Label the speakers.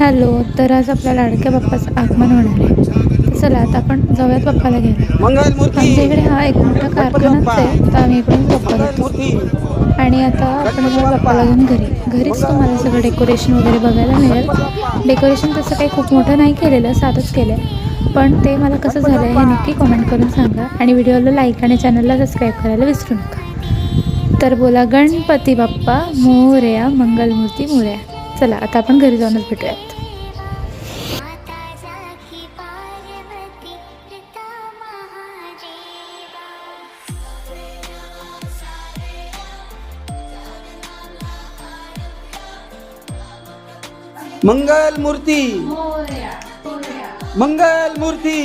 Speaker 1: Hello. तर आज आपल्या लाडक्या बाप्पाचं आगमन होणार आहे. तर चला आता आपण जाऊयात बाप्पाला घ्यायला.
Speaker 2: मंगल मूर्ती
Speaker 1: आमच्या इकडे हा एक मोठा
Speaker 2: गणपती
Speaker 1: कारखानाच
Speaker 2: बाप्पा
Speaker 1: आहे, तर आम्ही इकडून बाप्पा
Speaker 2: मंगल
Speaker 1: घेतो.
Speaker 2: मूर्ती
Speaker 1: आणि आता आपण
Speaker 2: गणपती
Speaker 1: जाऊया
Speaker 2: बाप्पा
Speaker 1: बाप्पाला घेऊन घरीच
Speaker 2: मंगल
Speaker 1: तुम्हाला सगळं
Speaker 2: मूर्ती
Speaker 1: डेकोरेशन वगैरे बघायला मिळेल.
Speaker 2: गणपती बाप्पा
Speaker 1: डेकोरेशन तसं काही खूप मोठं नाही केलेलं, साधंच केलं आहे. पण ते मला कसं
Speaker 2: गणपती
Speaker 1: झालं आहे हे
Speaker 2: बाप्पा
Speaker 1: नक्की कमेंट करून सांगा. आणि व्हिडिओला लाईक आणि चॅनलला सबस्क्राईब करायला विसरू नका. तर बोला गणपती बाप्पा मोरया, मंगलमूर्ती मोरया. चला आता आपण घरी जाऊनच भेटूयात.
Speaker 2: मंगल मूर्ती मंगल मूर्ती